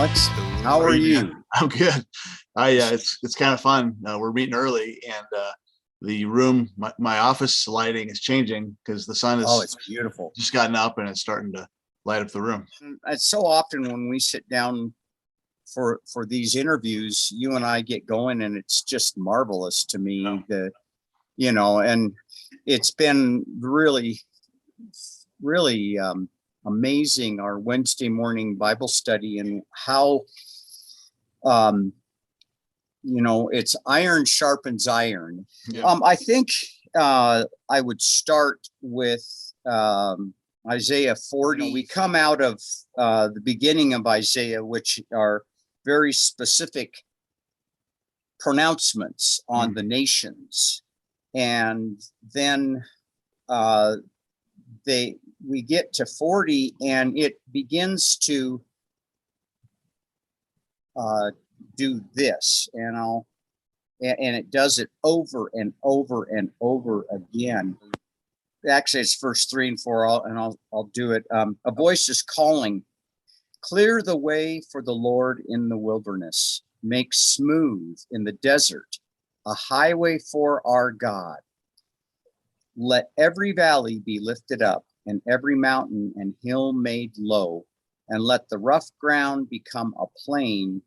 Alex. How are you? I'm good. It's kind of fun. We're meeting early, and the room, my office lighting is changing because the sun Oh, has it's beautiful. just gotten up and it's starting to light up the room. It's so often when we sit down for these interviews, you and I get going, and it's just marvelous to me. And it's been really amazing, our Wednesday morning Bible study, and how it's iron sharpens iron. Yeah. I think I would start with Isaiah 40. We come out of the beginning of Isaiah, which are very specific pronouncements on the nations, and then we get to 40, and it begins to do this, and it does it over and over and over again. Actually, it's verse 3 and 4, I'll do it. A voice is calling, clear the way for the Lord in the wilderness, make smooth in the desert a highway for our God. Let every valley be lifted up, and every mountain and hill made low, and let the rough ground become a plain,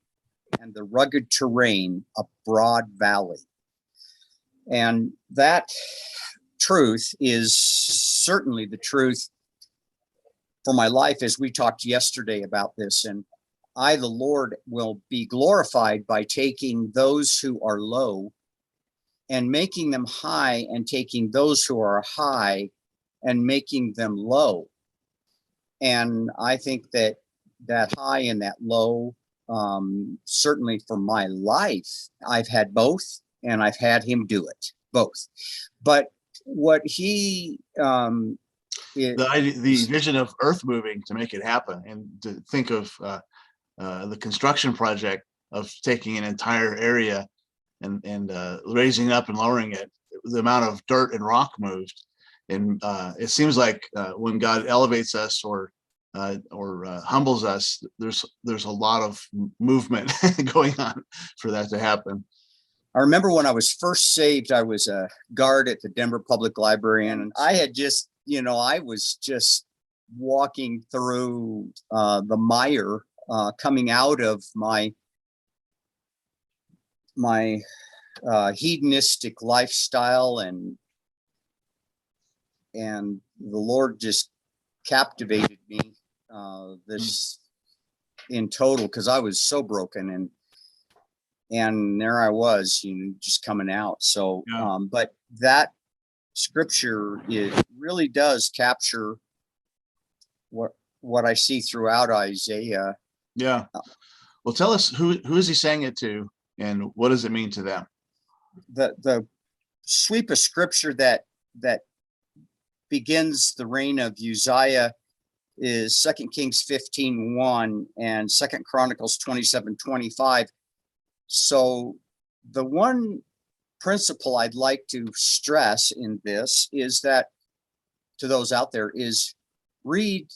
and the rugged terrain a broad valley. And that truth is certainly the truth for my life, as we talked yesterday about this. And I, the Lord, will be glorified by taking those who are low and making them high, and taking those who are high and making them low. And I think that high and that low, certainly for my life, I've had both, and I've had him do it both. But what he the vision of earth moving to make it happen, and to think of the construction project of taking an entire area and raising up and lowering it, the amount of dirt and rock moved. And it seems like when God elevates us or humbles us, there's a lot of movement going on for that to happen. I remember when I was first saved, I was a guard at the Denver Public Library, and I had just, I was just walking through the mire, coming out of my hedonistic lifestyle, and the Lord just captivated me this in total, because I was so broken, and there I was, just coming out. So but that scripture, it really does capture what I see throughout Isaiah. Yeah. Well, tell us, who is he saying it to, and what does it mean to them? The sweep of scripture that begins the reign of Uzziah is 2 Kings 15:1 and 2 Chronicles 27:25. So the one principle I'd like to stress in this is that, to those out there, is read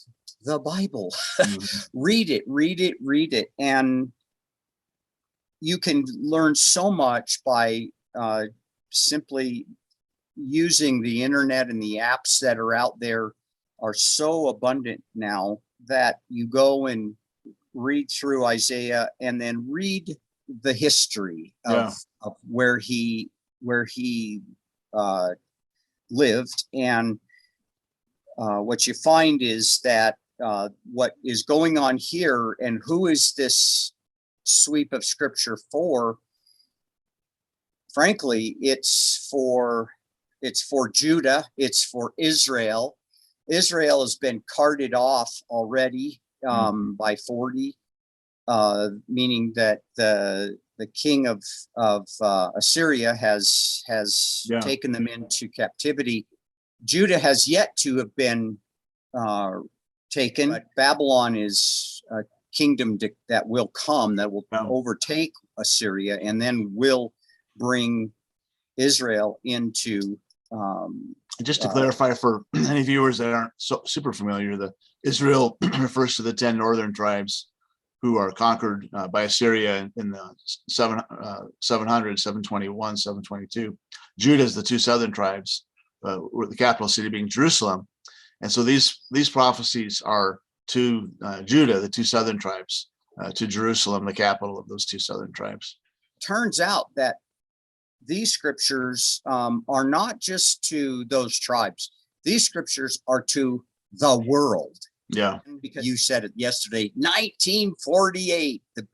the Bible. Read it. And you can learn so much by simply using the internet, and the apps that are out there are so abundant now that you go and read through Isaiah, and then read the history of where he lived. And what you find is that what is going on here, and who is this sweep of scripture for? Frankly, it's for Judah, it's for Israel. Israel has been carted off already by 40, meaning that the king of Assyria has taken them into captivity. Judah has yet to have been taken, but Babylon is a kingdom that will come, that will overtake Assyria, and then will bring Israel into. Just to clarify for any viewers that aren't super familiar, the Israel refers to the 10 northern tribes who are conquered by Assyria in the 700, 721, 722. Judah is the two southern tribes, with the capital city being Jerusalem. And so these prophecies are to Judah, the two southern tribes, to Jerusalem, the capital of those two southern tribes. Turns out that these scriptures are not just to those tribes. These scriptures are to the world. Yeah. Because you said it yesterday, 1948, the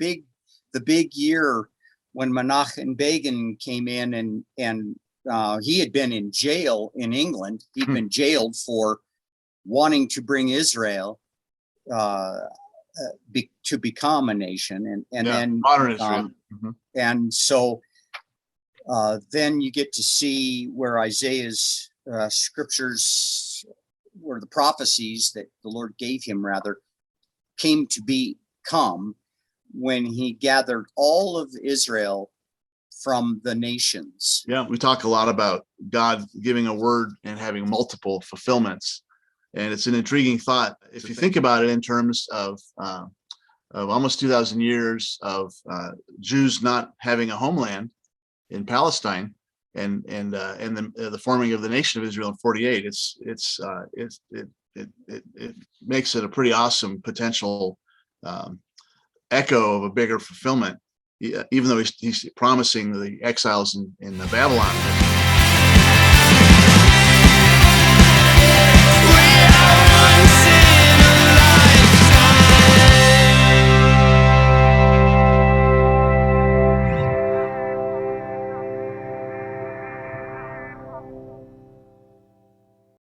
big year when Menachem Begin came in, and he had been in jail in England. He'd been jailed for wanting to bring Israel to become a nation, and then modern Israel. And so then you get to see where Isaiah's scriptures, where the prophecies that the Lord gave him rather came to become when he gathered all of Israel from the nations. Yeah, we talk a lot about God giving a word and having multiple fulfillments. And it's an intriguing thought if you think about it in terms of almost 2,000 years of Jews not having a homeland in Palestine, and the forming of the nation of Israel in 48. It makes it a pretty awesome potential echo of a bigger fulfillment, even though he's promising the exiles in Babylon.